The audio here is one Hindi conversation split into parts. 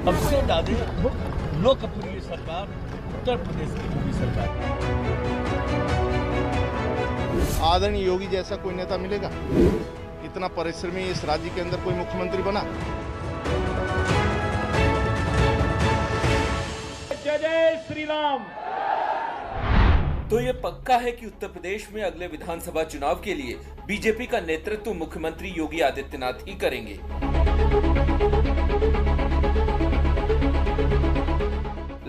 सबसे ज्यादा लोकप्रिय सरकार उत्तर प्रदेश की मोदी सरकार। आदरणीय योगी जैसा कोई नेता मिलेगा? इतना परिश्रमी इस राज्य के अंदर कोई मुख्यमंत्री बना? जय जय श्री राम। तो ये पक्का है कि उत्तर प्रदेश में अगले विधानसभा चुनाव के लिए बीजेपी का नेतृत्व मुख्यमंत्री योगी आदित्यनाथ ही करेंगे।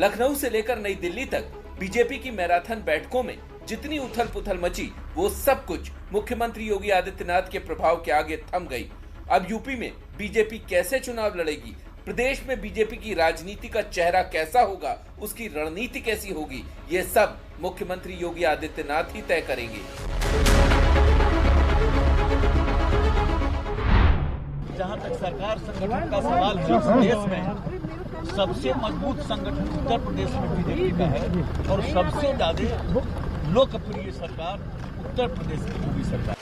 लखनऊ से लेकर नई दिल्ली तक बीजेपी की मैराथन बैठकों में जितनी उथल पुथल मची, वो सब कुछ मुख्यमंत्री योगी आदित्यनाथ के प्रभाव के आगे थम गई। अब यूपी में बीजेपी कैसे चुनाव लड़ेगी, प्रदेश में बीजेपी की राजनीति का चेहरा कैसा होगा, उसकी रणनीति कैसी होगी, ये सब मुख्यमंत्री योगी आदित्यनाथ ही तय करेंगे। जहां तक सरकार संगठन का सवाल है, प्रदेश में सबसे मजबूत संगठन उत्तर प्रदेश में बीजेपी का है और सबसे ज्यादा लोकप्रिय सरकार उत्तर प्रदेश की मोदी सरकार।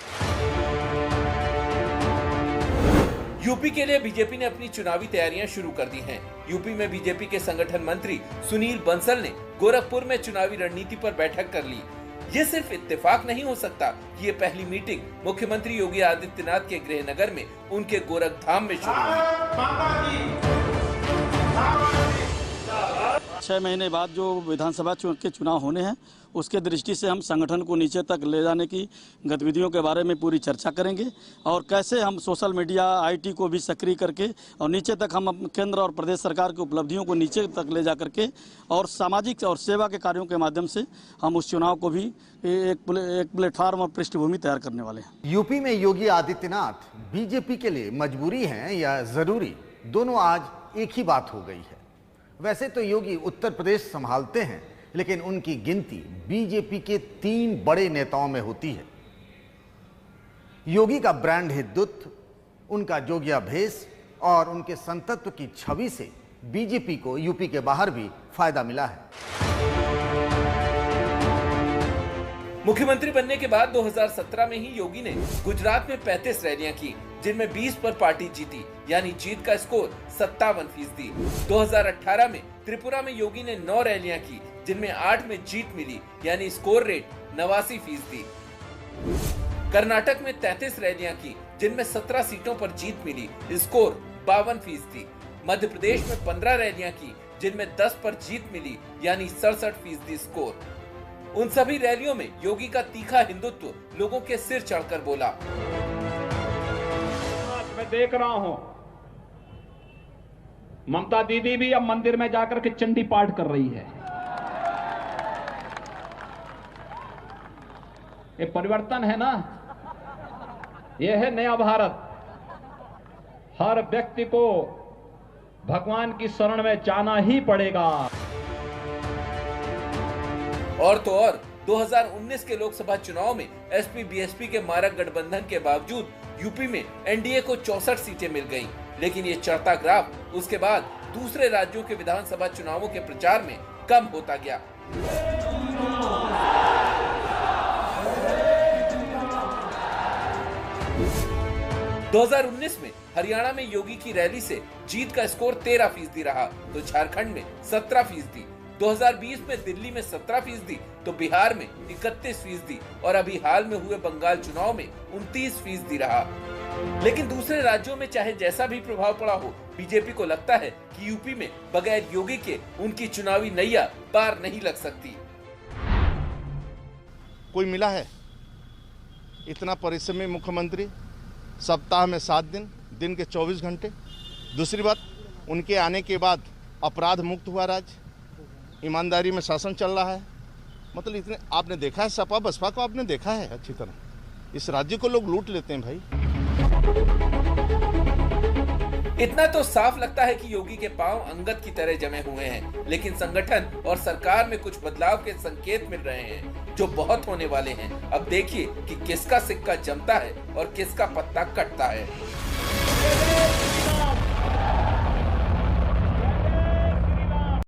यूपी के लिए बीजेपी ने अपनी चुनावी तैयारियां शुरू कर दी हैं। यूपी में बीजेपी के संगठन मंत्री सुनील बंसल ने गोरखपुर में चुनावी रणनीति पर बैठक कर ली। ये सिर्फ इत्तेफाक नहीं हो सकता कि ये पहली मीटिंग मुख्यमंत्री योगी आदित्यनाथ के गृहनगर में उनके गोरखधाम में शुरू हुई। 6 महीने बाद जो विधानसभा के चुनाव होने हैं, उसके दृष्टि से हम संगठन को नीचे तक ले जाने की गतिविधियों के बारे में पूरी चर्चा करेंगे और कैसे हम सोशल मीडिया, आईटी को भी सक्रिय करके और नीचे तक हम केंद्र और प्रदेश सरकार की उपलब्धियों को नीचे तक ले जा करके और सामाजिक और सेवा के कार्यों के माध्यम से हम उस चुनाव को भी एक प्लेटफॉर्म और पृष्ठभूमि तैयार करने वाले हैं। यूपी में योगी आदित्यनाथ बीजेपी के लिए मजबूरी है या जरूरी, दोनों आज एक ही बात हो गई है। वैसे तो योगी उत्तर प्रदेश संभालते हैं, लेकिन उनकी गिनती बीजेपी के 3 बड़े नेताओं में होती है। योगी का ब्रांड हिंदुत्व, उनका जोगिया भेष और उनके संतत्व की छवि से बीजेपी को यूपी के बाहर भी फायदा मिला है। मुख्यमंत्री बनने के बाद 2017 में ही योगी ने गुजरात में 35 रैलियां की, जिनमें 20 पर पार्टी जीती, यानी जीत का स्कोर 57%। 2018 में त्रिपुरा में योगी ने 9 रैलियां की, जिनमें 8 में जीत मिली, यानी स्कोर रेट 89%। कर्नाटक में 33 रैलियां की, जिनमें 17 सीटों पर जीत मिली, स्कोर 52%। मध्य प्रदेश में 15 रैलियां की, जिनमें 10 पर जीत मिली, यानी 67% स्कोर। उन सभी रैलियों में योगी का तीखा हिंदुत्व लोगों के सिर चढ़कर बोला। मैं देख रहा हूं ममता दीदी भी अब मंदिर में जाकर के चंडी पाठ कर रही है। ये परिवर्तन है ना, ये है नया भारत। हर व्यक्ति को भगवान की शरण में जाना ही पड़ेगा। और तो और 2019 के लोकसभा चुनाव में एसपी बीएसपी के मारक गठबंधन के बावजूद यूपी में एनडीए को 64 सीटें मिल गईं। लेकिन ये चढ़ता ग्राफ उसके बाद दूसरे राज्यों के विधानसभा चुनावों के प्रचार में कम होता गया। – 2019 में हरियाणा में योगी की रैली से जीत का स्कोर 13% रहा, तो झारखंड में 17%। 2020 में दिल्ली में 17%, तो बिहार में 31% और अभी हाल में हुए बंगाल चुनाव में 29% रहा। लेकिन दूसरे राज्यों में चाहे जैसा भी प्रभाव पड़ा हो, बीजेपी को लगता है कि यूपी में बगैर योगी के उनकी चुनावी नैया पार नहीं लग सकती। कोई मिला है इतना परिश्रमी मुख्यमंत्री? सप्ताह में 7 दिन, दिन के 24 घंटे। दूसरी बात, उनके आने के बाद अपराध मुक्त हुआ राज्य, ईमानदारी में शासन चल रहा है। मतलब इतने आपने देखा है, सपा बसपा को आपने देखा है अच्छी तरह। इस राज्य को लोग लूट लेते हैं भाई। इतना तो साफ लगता है कि योगी के पांव अंगद की तरह जमे हुए हैं, लेकिन संगठन और सरकार में कुछ बदलाव के संकेत मिल रहे हैं जो बहुत होने वाले हैं। अब देखिए कि किसका सिक्का जमता है और किसका पत्ता कटता है।